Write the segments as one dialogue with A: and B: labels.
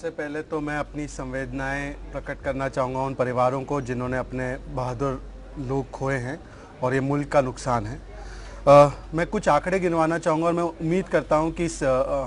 A: सबसे पहले तो मैं अपनी संवेदनाएं प्रकट करना चाहूँगा उन परिवारों को जिन्होंने अपने बहादुर लोग खोए हैं और ये मुल्क का नुकसान है। मैं कुछ आंकड़े गिनवाना चाहूँगा और मैं उम्मीद करता हूँ कि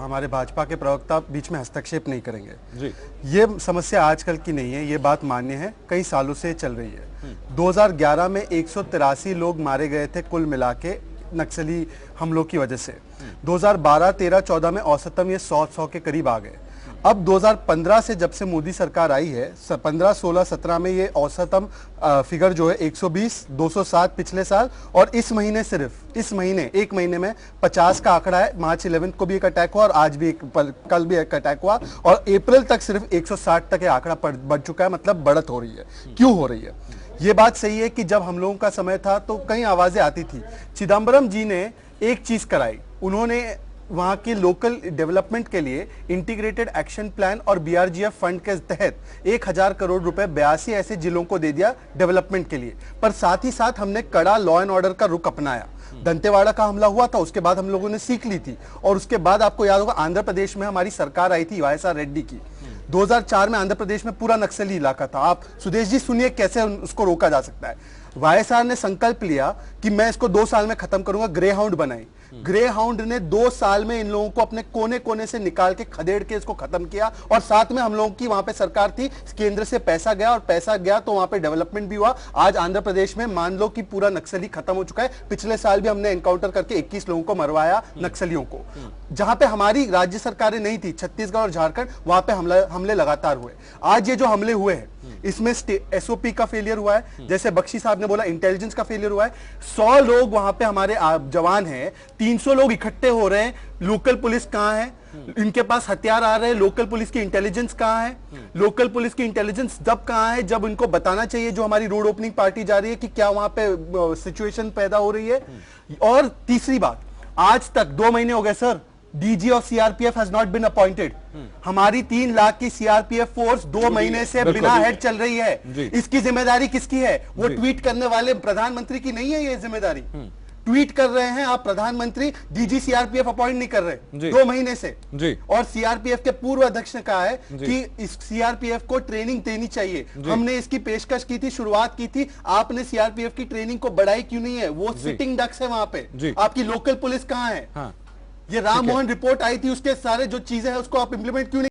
A: हमारे भाजपा के प्रवक्ता बीच में हस्तक्षेप नहीं करेंगे जी। ये समस्या आजकल की नहीं है, ये बात मान्य है, कई सालों से चल रही है। 2011 में 183 लोग मारे गए थे कुल मिला के नक्सली हमलों की वजह से। 2012, 13, 14 में औसतम ये 100 के करीब आ गए। अब 2015 से जब से मोदी सरकार आई है, 15, 16, 17 में ये औसतम फिगर जो है 120, 207 पिछले साल, और इस महीने सिर्फ इस महीने एक महीने में 50 का आंकड़ा है। मार्च 11 को भी एक अटैक हुआ और आज भी कल भी एक अटैक हुआ, और अप्रैल तक सिर्फ 160 तक ये आंकड़ा बढ़ चुका है। मतलब बढ़त हो रही है। क्यों हो रही है? ये बात सही है कि जब हम लोगों का समय था तो कई आवाजें आती थी। चिदम्बरम जी ने एक चीज कराई, उन्होंने वहां के लोकल डेवलपमेंट के लिए इंटीग्रेटेड एक्शन प्लान और बीआरजीएफ फंड के तहत 1000 करोड़ रुपए 82 ऐसे जिलों को दे दिया डेवलपमेंट के लिए। पर साथ ही साथ हमने कड़ा लॉ एंड ऑर्डर का रुख अपनाया। दंतेवाड़ा का हमला हुआ था, उसके बाद हम लोगों ने सीख ली थी, और उसके बाद आपको याद होगा आंध्र प्रदेश में हमारी सरकार आई थी वाईएसआर रेड्डी की। 2004 में आंध्र प्रदेश में पूरा नक्सली इलाका था। आप सुदेश जी सुनिए कैसे उसको रोका जा सकता है। वाईएसआर ने संकल्प लिया कि मैं इसको 2 साल में खत्म करूंगा, ग्रे हाउंड बनाई। ग्रे हाउंड ने 2 साल में इन लोगों को अपने कोने कोने से निकाल के खदेड़ के इसको खत्म किया, और साथ में हम लोगों की वहां पे सरकार थी, केंद्र से पैसा गया, और पैसा गया तो वहां पे डेवलपमेंट भी हुआ। आज आंध्र प्रदेश में मान लो कि पूरा नक्सली खत्म हो चुका है। पिछले साल भी हमने एनकाउंटर करके 21 लोगों को मरवाया नक्सलियों को। जहां पे हमारी राज्य सरकारें नहीं थी, छत्तीसगढ़ और झारखंड, वहां पे हमले लगातार हुए। आज ये जो हमले हुए हैं इसमें एसओपी का फेलियर हुआ है, जैसे बख्शी साहब ने बोला इंटेलिजेंस का फेलियर हुआ है। 100 लोग वहां पे हमारे जवान हैं, 300 लोग इकट्ठे हो रहे हैं, लोकल पुलिस कहां है? इनके पास हथियार आ रहे हैं, लोकल पुलिस की इंटेलिजेंस कहां है? लोकल पुलिस की इंटेलिजेंस जब कहां है जब इनको बताना चाहिए जो हमारी रोड ओपनिंग पार्टी जा रही है कि क्या वहां पे सिचुएशन पैदा हो रही है। और तीसरी बात, आज तक 2 महीने हो गए sir, DG of CRPF has not been appointed. हमारी 3 लाख की सीआरपीएफ फोर्स 2 महीने से बिना हेड चल रही है। इसकी जिम्मेदारी किसकी है? वो ट्वीट करने वाले प्रधानमंत्री की नहीं है ये जिम्मेदारी। ट्वीट कर रहे हैं आप, प्रधानमंत्री डीजी सीआरपीएफ अपॉइंट नहीं कर रहे 2 महीने से जी। और सीआरपीएफ के पूर्व अध्यक्ष ने कहा है कि इस सीआरपीएफ को ट्रेनिंग देनी चाहिए। हमने इसकी पेशकश की थी, शुरुआत की थी, आपने सीआरपीएफ की ट्रेनिंग को बढ़ाई क्यों नहीं है? वो सिटिंग डक्स है वहां पे। आपकी लोकल पुलिस कहां है? हाँ। ये राम मोहन रिपोर्ट आई थी, उसके सारे जो चीजें हैं उसको आप इंप्लीमेंट क्यों नहीं